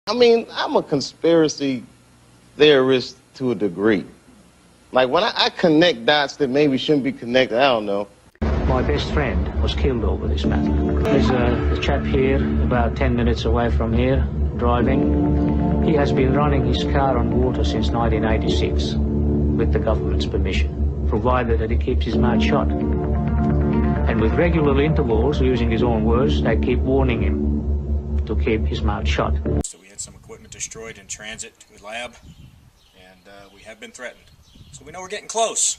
I mean, I'm a conspiracy theorist to a degree. Like, when I connect dots that maybe shouldn't be connected, I don't know. My best friend was killed over this matter. There's a chap here, about 10 minutes away from here, driving. He has been running his car on water since 1986, with the government's permission, provided that he keeps his mouth shut. And with regular intervals, using his own words, they keep warning him to keep his mouth shut. So we had some equipment destroyed in transit to the lab, and we have been threatened. So we know we're getting close.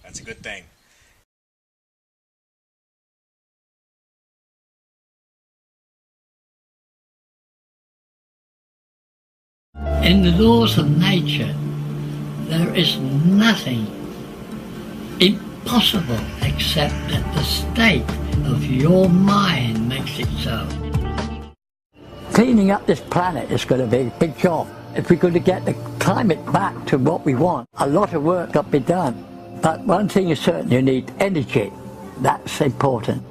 That's a good thing. In the laws of nature, there is nothing impossible except that the state of your mind makes it so. Cleaning up this planet is going to be a big job. If we're going to get the climate back to what we want, a lot of work got to be done. But one thing is certain, you need energy. That's important.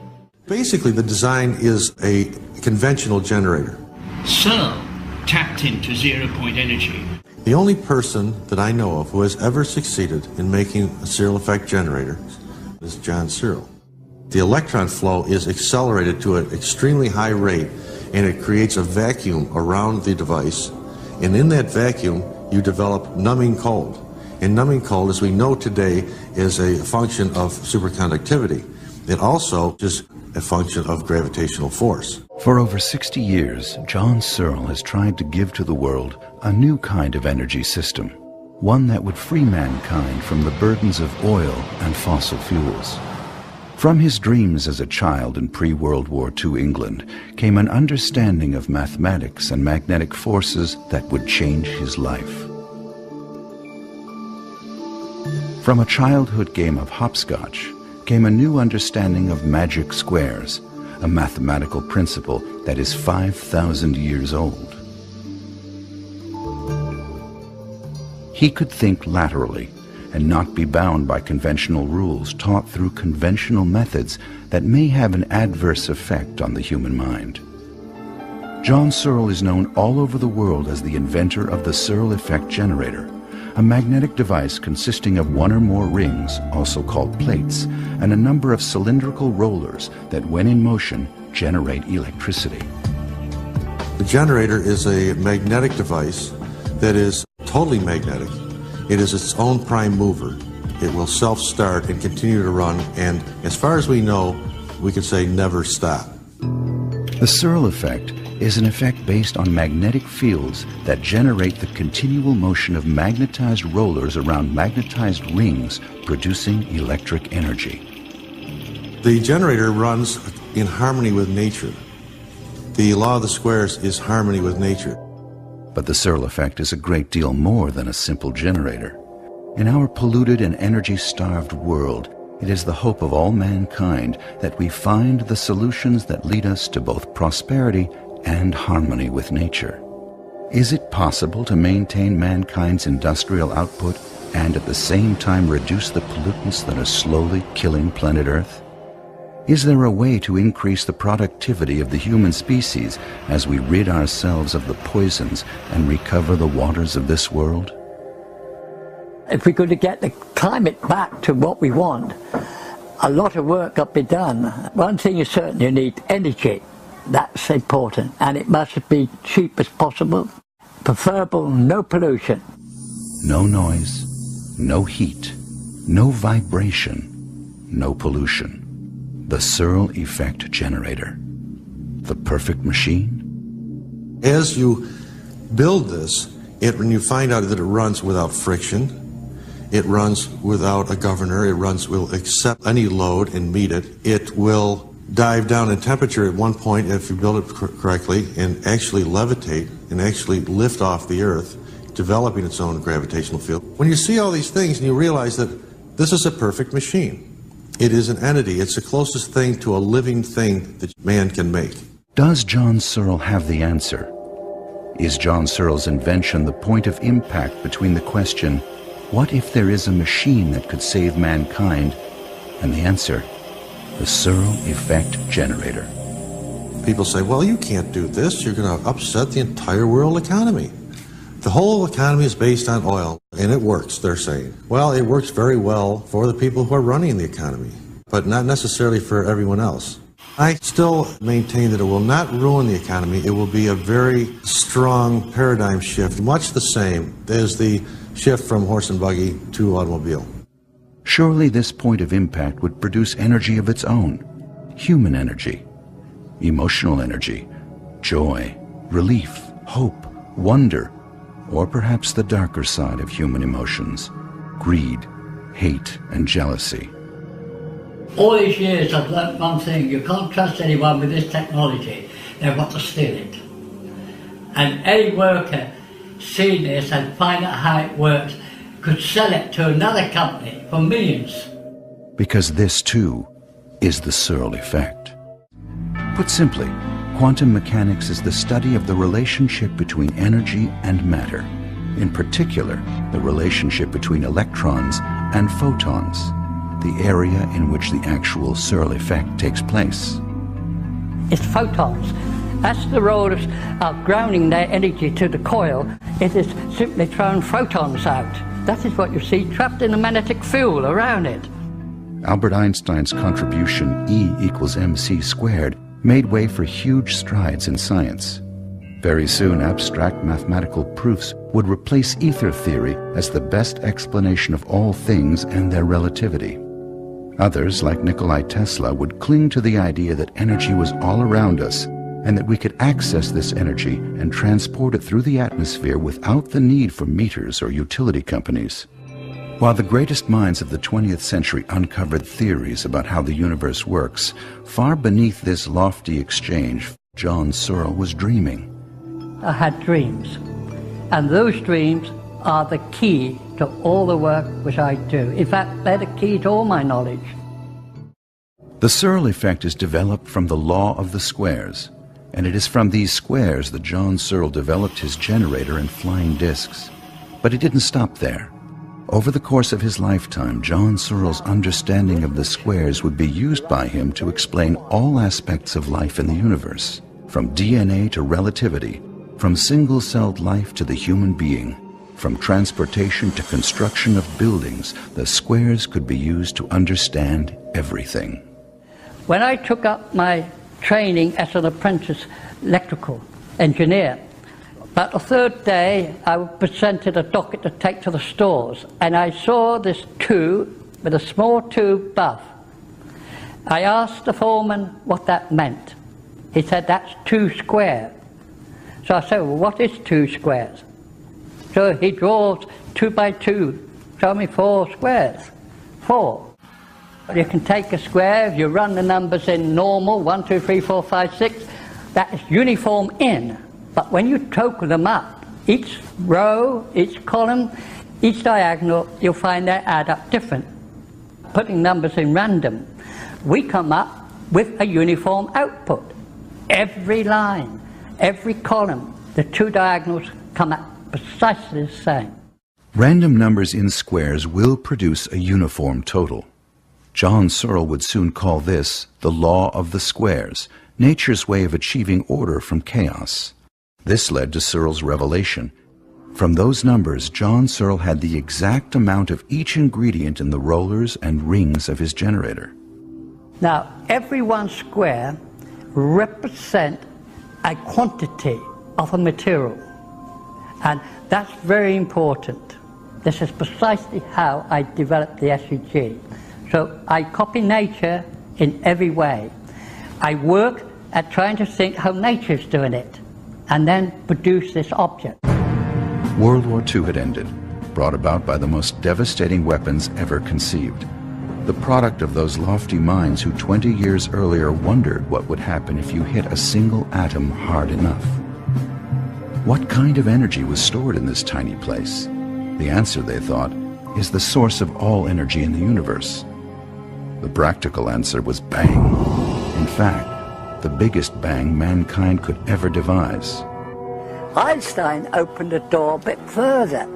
Basically, the design is a conventional generator. Searl tapped into zero-point energy. The only person that I know of who has ever succeeded in making a Searl Effect Generator is John Searl. The electron flow is accelerated to an extremely high rate, and it creates a vacuum around the device. And in that vacuum, you develop numbing cold. And numbing cold, as we know today, is a function of superconductivity. It also is a function of gravitational force. For over 60 years, John Searl has tried to give to the world a new kind of energy system, one that would free mankind from the burdens of oil and fossil fuels. From his dreams as a child in pre-World War II England came an understanding of mathematics and magnetic forces that would change his life. From a childhood game of hopscotch came a new understanding of magic squares, a mathematical principle that is 5,000 years old. He could think laterally and not be bound by conventional rules taught through conventional methods that may have an adverse effect on the human mind. John Searl is known all over the world as the inventor of the Searl Effect Generator, a magnetic device consisting of one or more rings, also called plates, and a number of cylindrical rollers that, when in motion, generate electricity. The generator is a magnetic device that is totally magnetic. It is its own prime mover. It will self-start and continue to run, and as far as we know, we could say never stop. The Searl effect is an effect based on magnetic fields that generate the continual motion of magnetized rollers around magnetized rings, producing electric energy. The generator runs in harmony with nature. The law of the squares is harmony with nature. But the Searl effect is a great deal more than a simple generator. In our polluted and energy-starved world, it is the hope of all mankind that we find the solutions that lead us to both prosperity and harmony with nature. Is it possible to maintain mankind's industrial output and at the same time reduce the pollutants that are slowly killing planet Earth? Is there a way to increase the productivity of the human species as we rid ourselves of the poisons and recover the waters of this world? If we're going to get the climate back to what we want, a lot of work got to be done. One thing is certain, you need energy. That's important, and it must be cheap as possible. Preferable, no pollution. No noise, no heat, no vibration, no pollution. The Searl Effect Generator. The perfect machine? As you build this, when you find out that it runs without friction, it runs without a governor, it will accept any load and meet it. It will dive down in temperature at one point if you build it correctly and actually levitate and actually lift off the Earth, developing its own gravitational field. When you see all these things and you realize that this is a perfect machine. It is an entity. It's the closest thing to a living thing that man can make. Does John Searl have the answer? Is John Searl's invention the point of impact between the question, what if there is a machine that could save mankind, and the answer, the Searl Effect Generator? People say, well, you can't do this. You're going to upset the entire world economy. The whole economy is based on oil, and it works, they're saying. Well, it works very well for the people who are running the economy, but not necessarily for everyone else. I still maintain that it will not ruin the economy. It will be a very strong paradigm shift, much the same as the shift from horse and buggy to automobile. Surely this point of impact would produce energy of its own, human energy, emotional energy, joy, relief, hope, wonder, or perhaps the darker side of human emotions, greed, hate, and jealousy. All these years I've learnt one thing: you can't trust anyone with this technology. They want to steal it. And any worker seeing this and find out how it works could sell it to another company for millions. Because this, too, is the Searl effect. Put simply, quantum mechanics is the study of the relationship between energy and matter. In particular, the relationship between electrons and photons, the area in which the actual Searl effect takes place. It's photons. That's the role of grounding their energy to the coil. It is simply throwing photons out. That is what you see trapped in the magnetic field around it. Albert Einstein's contribution E equals mc squared made way for huge strides in science. Very soon, abstract mathematical proofs would replace ether theory as the best explanation of all things and their relativity. Others, like Nikola Tesla, would cling to the idea that energy was all around us and that we could access this energy and transport it through the atmosphere without the need for meters or utility companies. While the greatest minds of the 20th century uncovered theories about how the universe works, far beneath this lofty exchange, John Searl was dreaming. I had dreams, and those dreams are the key to all the work which I do. In fact, they're the key to all my knowledge. The Searl effect is developed from the law of the squares, and it is from these squares that John Searl developed his generator and flying discs. But he didn't stop there. Over the course of his lifetime, John Searl's understanding of the squares would be used by him to explain all aspects of life in the universe, from DNA to relativity, from single-celled life to the human being, from transportation to construction of buildings. The squares could be used to understand everything. When I took up my training as an apprentice electrical engineer, about the third day I was presented a docket to take to the stores, and I saw this tube with a small tube above. I asked the foreman what that meant. He said, that's 2 squares. So I said, well, what is 2 squares? So he draws 2 by 2, show me 4 squares. 4. You can take a square, if you run the numbers in normal, 1, 2, 3, 4, 5, 6, that is uniform in. But when you total them up, each row, each column, each diagonal, you'll find they add up different. Putting numbers in random, we come up with a uniform output. Every line, every column, the 2 diagonals come out precisely the same. Random numbers in squares will produce a uniform total. John Searl would soon call this the law of the squares, nature's way of achieving order from chaos. This led to Searl's revelation. From those numbers, John Searl had the exact amount of each ingredient in the rollers and rings of his generator. Now, every 1 square represents a quantity of a material, and that's very important. This is precisely how I developed the S.E.G. So I copy nature in every way. I work at trying to think how nature's doing it, and then produce this object. World War II had ended, brought about by the most devastating weapons ever conceived. The product of those lofty minds who 20 years earlier wondered what would happen if you hit a single atom hard enough. What kind of energy was stored in this tiny place? The answer, they thought, is the source of all energy in the universe. The practical answer was bang. In fact, the biggest bang mankind could ever devise. Einstein opened the door a bit further.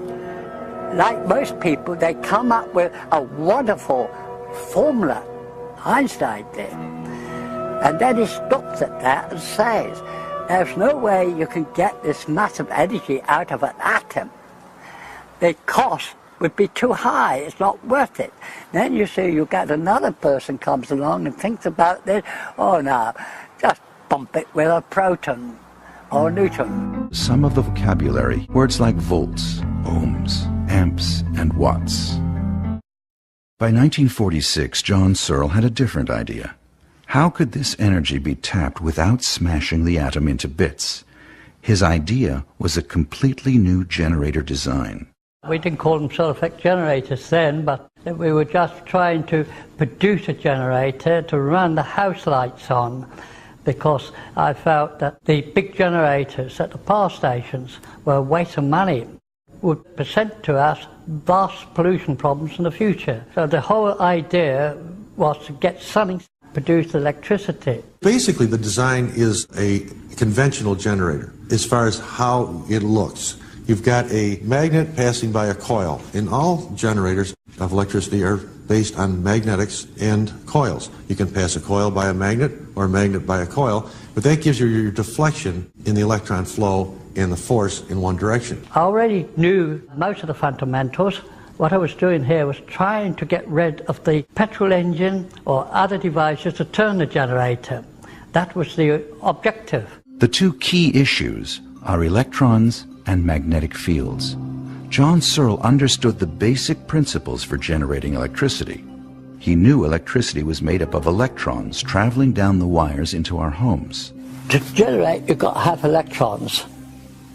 Like most people, they come up with a wonderful formula. Einstein did. And then he stops at that and says, there's no way you can get this massive energy out of an atom. The cost would be too high, it's not worth it. Then you see you get another person comes along and thinks about this, oh no, just bump it with a proton or neutron. Some of the vocabulary, words like volts, ohms, amps, and watts. By 1946, John Searl had a different idea. How could this energy be tapped without smashing the atom into bits? His idea was a completely new generator design. We didn't call them Searl Effect Generators then, but we were just trying to produce a generator to run the house lights on, because I felt that the big generators at the power stations were a waste of money, would present to us vast pollution problems in the future. So the whole idea was to get something to produce electricity. Basically, the design is a conventional generator as far as how it looks. You've got a magnet passing by a coil. And all generators of electricity are based on magnetics and coils. You can pass a coil by a magnet or a magnet by a coil, but that gives you your deflection in the electron flow and the force in one direction. I already knew most of the fundamentals. What I was doing here was trying to get rid of the petrol engine or other devices to turn the generator. That was the objective. The two key issues are electrons and magnetic fields. John Searl understood the basic principles for generating electricity. He knew electricity was made up of electrons traveling down the wires into our homes. To generate, you've got to have electrons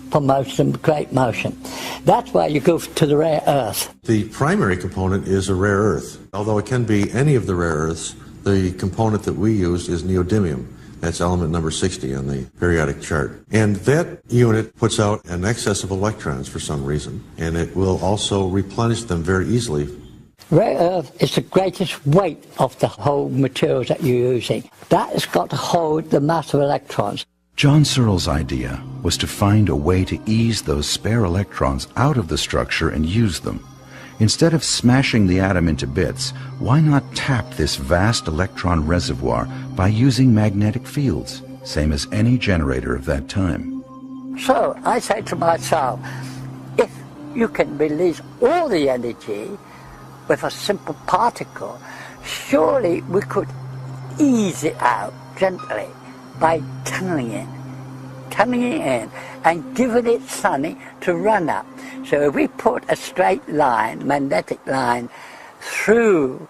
for motion, create motion. That's why you go to the rare earth. The primary component is a rare earth. Although it can be any of the rare earths, the component that we use is neodymium. That's element number 60 on the periodic chart. And that unit puts out an excess of electrons for some reason, and it will also replenish them very easily. Rare earth is the greatest weight of the whole materials that you're using. That has got to hold the mass of electrons. John Searl's idea was to find a way to ease those spare electrons out of the structure and use them. Instead of smashing the atom into bits, why not tap this vast electron reservoir by using magnetic fields, same as any generator of that time? So I say to myself, if you can release all the energy with a simple particle, surely we could ease it out gently by tunneling it in and giving it something to run up. So if we put a straight line, magnetic line, through,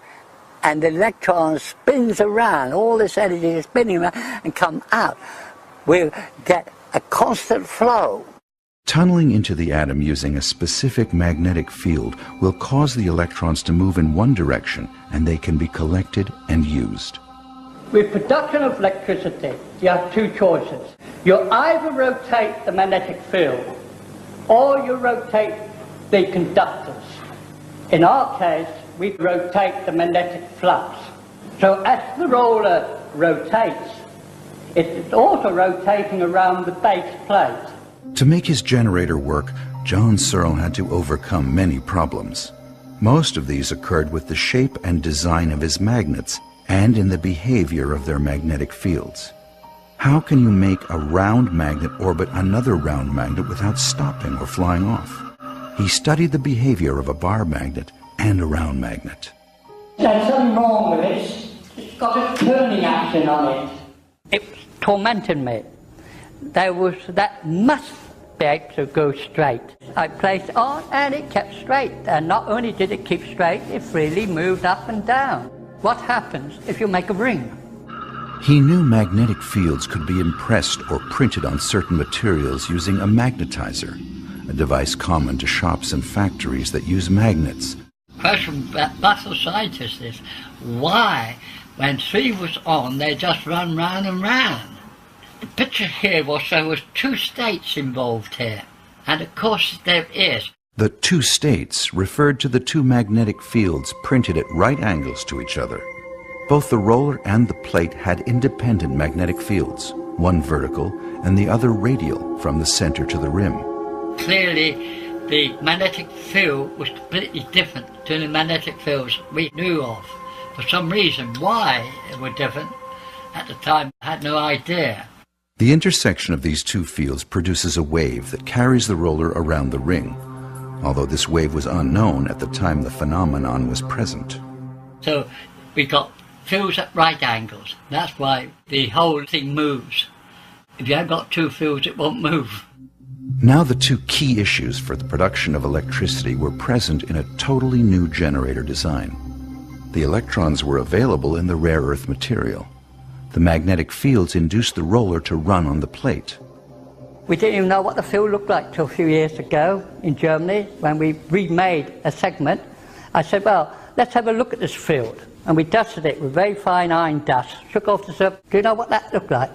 and the electron spins around, all this energy is spinning around and come out, we'll get a constant flow. Tunneling into the atom using a specific magnetic field will cause the electrons to move in one direction, and they can be collected and used. With production of electricity, you have two choices. You either rotate the magnetic field, or you rotate the conductors. In our case, we rotate the magnetic flux. So as the roller rotates, it's also rotating around the base plate. To make his generator work, John Searl had to overcome many problems. Most of these occurred with the shape and design of his magnets and in the behavior of their magnetic fields. How can you make a round magnet orbit another round magnet without stopping or flying off? He studied the behavior of a bar magnet and a round magnet. There's something wrong with this. It's got a turning action on it. It tormented me. That must be able to go straight. I placed it on and it kept straight. And not only did it keep straight, it freely moved up and down. What happens if you make a ring? He knew magnetic fields could be impressed or printed on certain materials using a magnetizer, a device common to shops and factories that use magnets. The question that baffles scientists is why, when 3 was on, they just run round and round. The picture here was there was 2 states involved here, and of course there is. The 2 states referred to the 2 magnetic fields printed at right angles to each other. Both the roller and the plate had independent magnetic fields, one vertical and the other radial from the center to the rim. Clearly, the magnetic field was completely different to the magnetic fields we knew of. For some reason, why it was different, At the time, I had no idea. The intersection of these two fields produces a wave that carries the roller around the ring, although this wave was unknown at the time the phenomenon was present. So we got fields at right angles. That's why the whole thing moves. If you haven't got two fields, it won't move. Now the two key issues for the production of electricity were present in a totally new generator design. The electrons were available in the rare earth material. The magnetic fields induced the roller to run on the plate. We didn't even know what the field looked like till a few years ago in Germany when we remade a segment. I said, well, let's have a look at this field. And we dusted it with very fine iron dust, shook off the surface. Do you know what that looked like?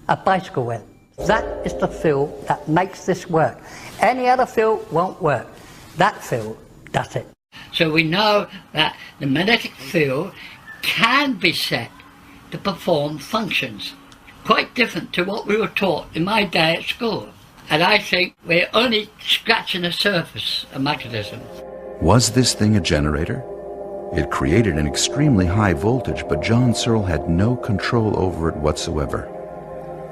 A bicycle wheel. That is the field that makes this work. Any other field won't work. That field does it. So we know that the magnetic field can be set to perform functions quite different to what we were taught in my day at school. And I think we're only scratching the surface of magnetism. Was this thing a generator? It created an extremely high voltage, but John Searl had no control over it whatsoever.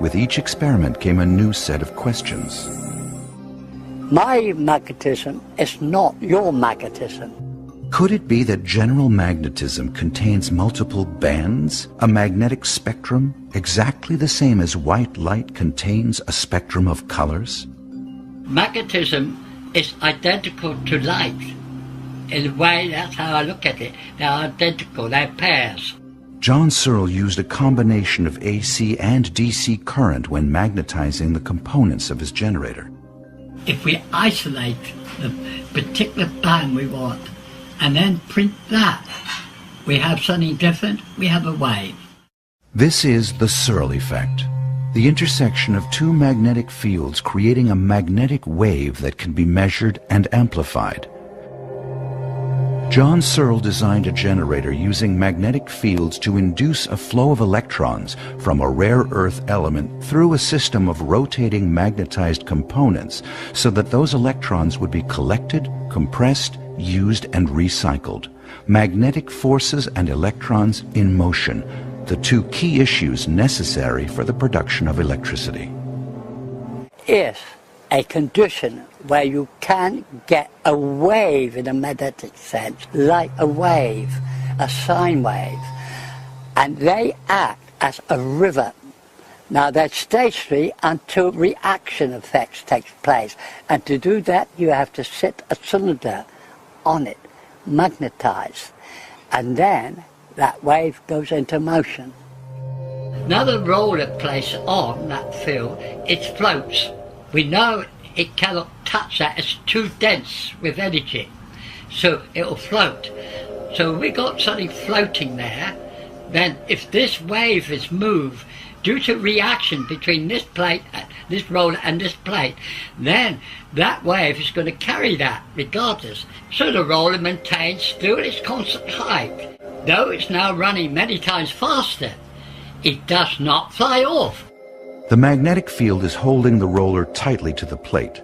With each experiment came a new set of questions. My magnetism is not your magnetism. Could it be that general magnetism contains multiple bands, a magnetic spectrum, exactly the same as white light contains a spectrum of colors? Magnetism is identical to light. In a way, that's how I look at it. They're identical, they're pairs. John Searl used a combination of AC and DC current when magnetizing the components of his generator. If we isolate the particular band we want and then print that, we have something different, we have a wave. This is the Searl effect, the intersection of two magnetic fields creating a magnetic wave that can be measured and amplified. John Searl designed a generator using magnetic fields to induce a flow of electrons from a rare earth element through a system of rotating magnetized components so that those electrons would be collected, compressed, used, and recycled. Magnetic forces and electrons in motion, the two key issues necessary for the production of electricity. Is a condition where you can get a wave in a magnetic sense, like a wave, a sine wave, and they act as a river. Now they're stationary until reaction effects takes place, and to do that you have to sit a cylinder on it, magnetized, and then that wave goes into motion. Now the roller placed on that field, it floats. We know it cannot touch that, it's too dense with energy, so it will float. So we got something floating there, then if this wave is moved due to reaction between this plate, this roller and this plate, then that wave is going to carry that regardless. So the roller maintains still its constant height. Though it's now running many times faster, it does not fly off. The magnetic field is holding the roller tightly to the plate.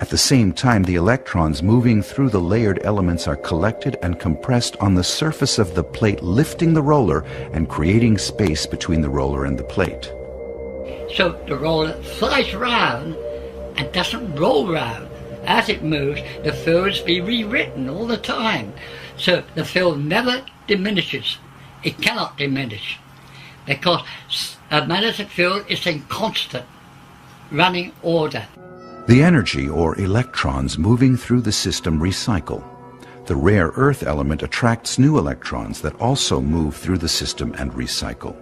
At the same time, the electrons moving through the layered elements are collected and compressed on the surface of the plate, lifting the roller and creating space between the roller and the plate. So the roller flies round and doesn't roll round. As it moves, the fields be rewritten all the time. So the field never diminishes. It cannot diminish, because a magnetic field is in constant running order. The energy, or electrons, moving through the system recycle. The rare earth element attracts new electrons that also move through the system and recycle.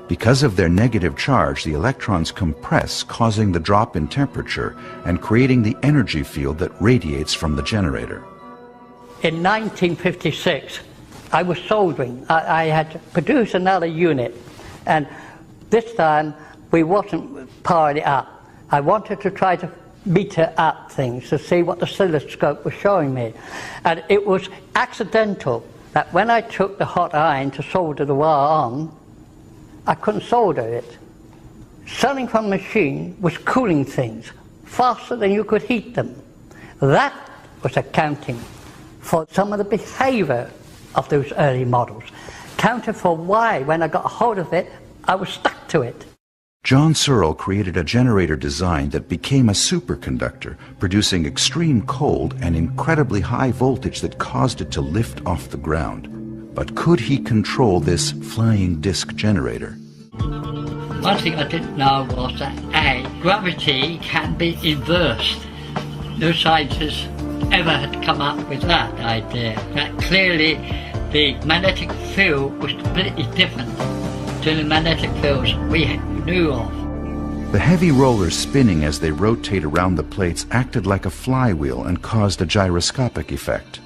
Because of their negative charge, the electrons compress, causing the drop in temperature and creating the energy field that radiates from the generator. In 1956, I was soldering. I had to produce another unit, and this time we wasn't powering it up. I wanted to try to meter up things to see what the oscilloscope was showing me. And it was accidental that when I took the hot iron to solder the wire on, I couldn't solder it. Something from the machine was cooling things faster than you could heat them. That was accounting for some of the behavior of those early models. Counted for why, when I got a hold of it, I was stuck to it. John Searl created a generator design that became a superconductor, producing extreme cold and incredibly high voltage that caused it to lift off the ground. But could he control this flying disc generator? One thing I didn't know was that gravity can be inversed. No scientists ever had come up with that idea. That clearly the magnetic field was completely different to the magnetic fields we knew of. The heavy rollers spinning as they rotate around the plates acted like a flywheel and caused a gyroscopic effect.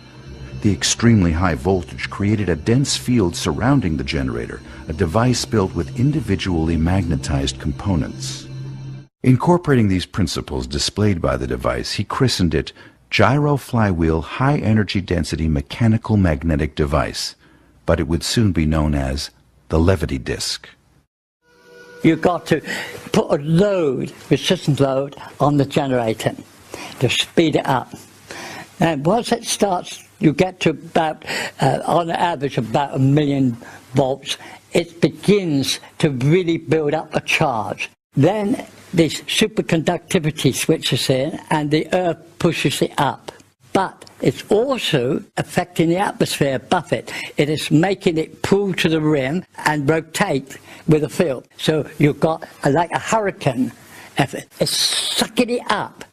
The extremely high voltage created a dense field surrounding the generator, a device built with individually magnetized components. Incorporating these principles displayed by the device, he christened it Gyro Flywheel High Energy Density Mechanical Magnetic Device, but it would soon be known as the Levity Disc. You've got to put a load, resistance load, on the generator to speed it up. And once it starts, you get to about, on average, about 1 million volts. It begins to really build up a charge. Then this superconductivity switches in and the earth pushes it up. But it's also affecting the atmosphere above it. It is making it pull to the rim and rotate with the field. So you've got like a hurricane effort. It's sucking it up.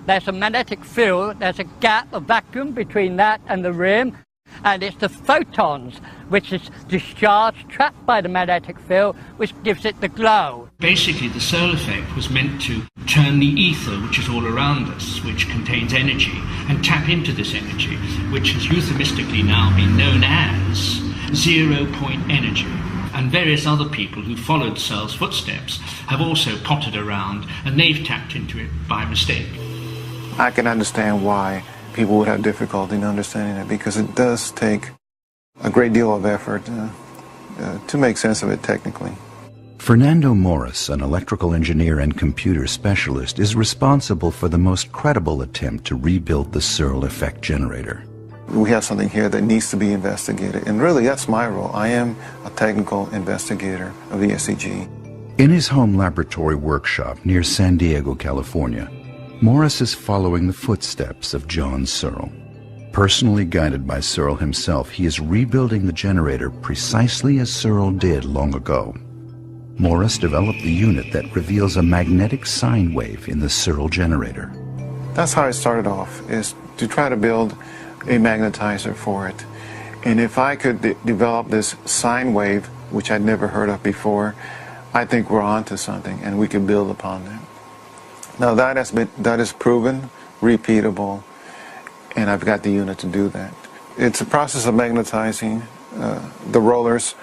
There's a magnetic field, there's a gap, a vacuum between that and the rim, and it's the photons which is discharged, trapped by the magnetic field, which gives it the glow. Basically, the Searl effect was meant to turn the ether, which is all around us, which contains energy, and tap into this energy, which has euphemistically now been known as zero-point energy. And various other people who followed Searl's footsteps have also potted around, and they've tapped into it by mistake. I can understand why people would have difficulty in understanding it, because it does take a great deal of effort to make sense of it technically. Fernando Morris, an electrical engineer and computer specialist, is responsible for the most credible attempt to rebuild the Searl Effect Generator. We have something here that needs to be investigated, and really that's my role. I am a technical investigator of the S.E.G. In his home laboratory workshop near San Diego, California, Morris is following the footsteps of John Searl. Personally guided by Searl himself, he is rebuilding the generator precisely as Searl did long ago. Morris developed the unit that reveals a magnetic sine wave in the Searl generator. That's how I started off, is to try to build a magnetizer for it. And if I could develop this sine wave, which I'd never heard of before, I think we're onto something, and we could build upon that. Now that is proven, repeatable, and I've got the unit to do that. It's a process of magnetizing the rollers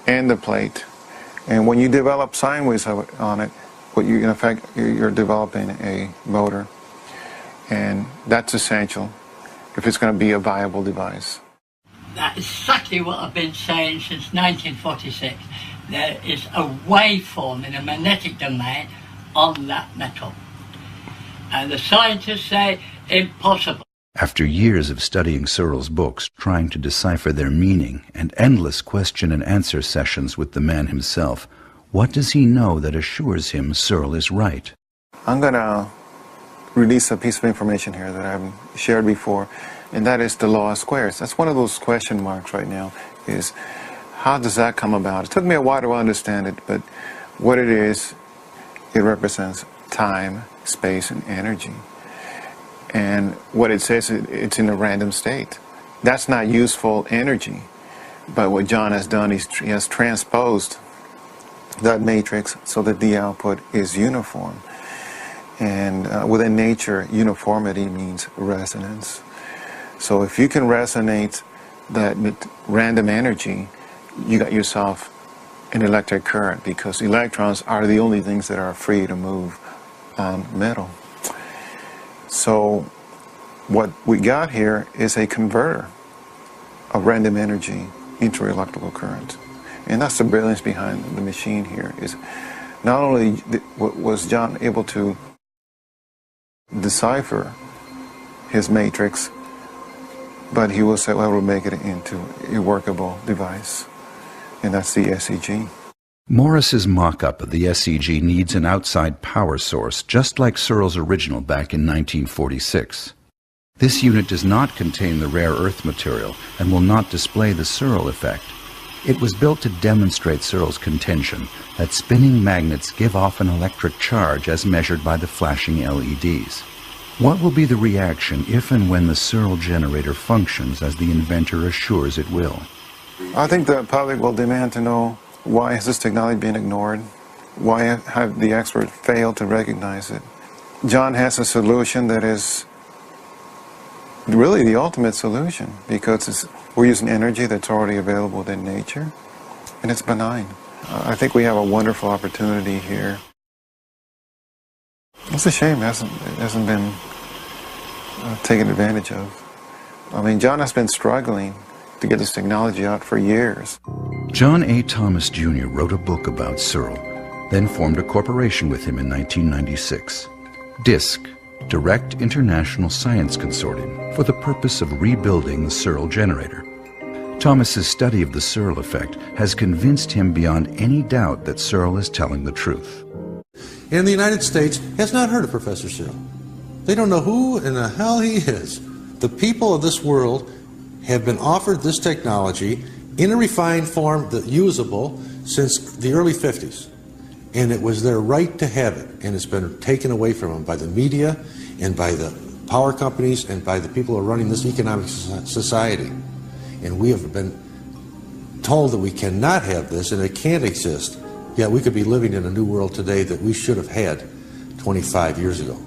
and the plate, and when you develop sine waves on it, in effect you're developing a motor, and that's essential if it's going to be a viable device. That's exactly what I've been saying since 1946. There is a waveform in the magnetic domain on that metal. And the scientists say impossible. After years of studying Searl's books, trying to decipher their meaning, and endless question and answer sessions with the man himself, what does he know that assures him Searl is right? I'm going to release a piece of information here that I've shared before, and that is the law of squares. That's one of those question marks right now, is how does that come about? It took me a while to understand it, but what it is, it represents time, space, and energy. And what it says, it's in a random state. That's not useful energy. But what John has done is he has transposed that matrix so that the output is uniform. And within nature, uniformity means resonance. So if you can resonate that random energy, you got yourself an electric current, because electrons are the only things that are free to move on metal. So what we got here is a converter of random energy into electrical current. And that's the brilliance behind the machine here, is not only was John able to decipher his matrix, but he was able to make it into a workable device. And that's the S.E.G. Morris's mock-up of the S.E.G needs an outside power source, just like Searl's original back in 1946. This unit does not contain the rare earth material and will not display the Searl effect. It was built to demonstrate Searl's contention that spinning magnets give off an electric charge as measured by the flashing LEDs. What will be the reaction if and when the Searl generator functions as the inventor assures it will? I think the public will demand to know, why has this technology been ignored? Why have the experts failed to recognize it? John has a solution that is really the ultimate solution, because we're using energy that's already available within nature, and it's benign. I think we have a wonderful opportunity here. It's a shame it hasn't been taken advantage of. I mean, John has been struggling to get this technology out for years. John A. Thomas Jr. wrote a book about Searl, then formed a corporation with him in 1996. DISC, Direct International Science Consortium, for the purpose of rebuilding the Searl generator. Thomas's study of the Searl effect has convinced him beyond any doubt that Searl is telling the truth. And the United States has not heard of Professor Searl. They don't know who in the hell he is. The people of this world have been offered this technology in a refined form, that's usable, since the early 50s. And it was their right to have it, and it's been taken away from them by the media and by the power companies and by the people who are running this economic society. And we have been told that we cannot have this and it can't exist. Yet we could be living in a new world today that we should have had 25 years ago.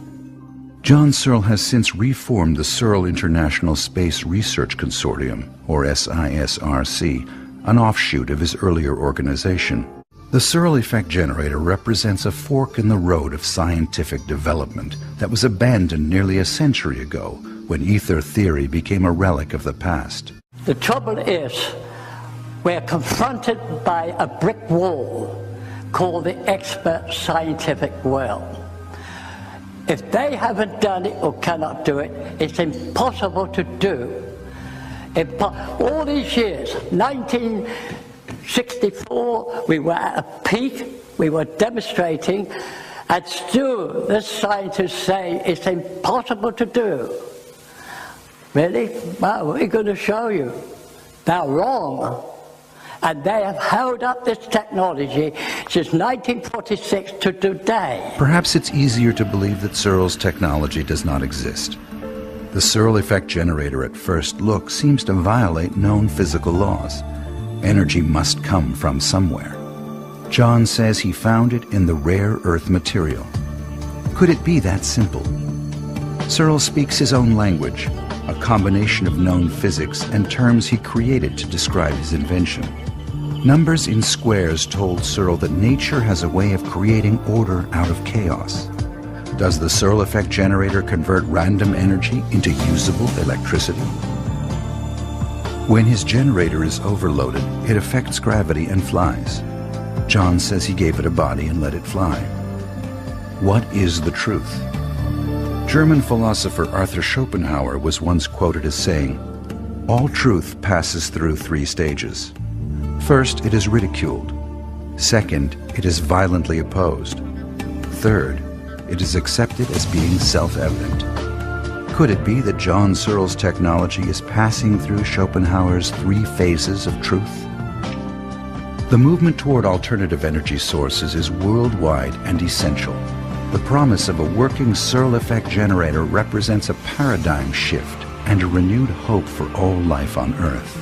John Searl has since reformed the Searl International Space Research Consortium, or SISRC, an offshoot of his earlier organization. The Searl Effect Generator represents a fork in the road of scientific development that was abandoned nearly a century ago when ether theory became a relic of the past. The trouble is, we're confronted by a brick wall called the expert scientific world. If they haven't done it or cannot do it, it's impossible to do. All these years, 1964, we were at a peak, we were demonstrating, and still the scientists say it's impossible to do. Really? Well, we're going to show you. They're wrong. And they have held up this technology since 1946 to today. Perhaps it's easier to believe that Searl's technology does not exist. The Searl Effect Generator at first look seems to violate known physical laws. Energy must come from somewhere. John says he found it in the rare earth material. Could it be that simple? Searl speaks his own language, a combination of known physics and terms he created to describe his invention. Numbers in squares told Searl that nature has a way of creating order out of chaos. Does the Searl Effect Generator convert random energy into usable electricity? When his generator is overloaded, it affects gravity and flies. John says he gave it a body and let it fly. What is the truth? German philosopher Arthur Schopenhauer was once quoted as saying, "All truth passes through 3 stages. First, it is ridiculed. Second, it is violently opposed. Third, it is accepted as being self-evident." Could it be that John Searl's technology is passing through Schopenhauer's 3 phases of truth? The movement toward alternative energy sources is worldwide and essential. The promise of a working Searl Effect Generator represents a paradigm shift and a renewed hope for all life on Earth.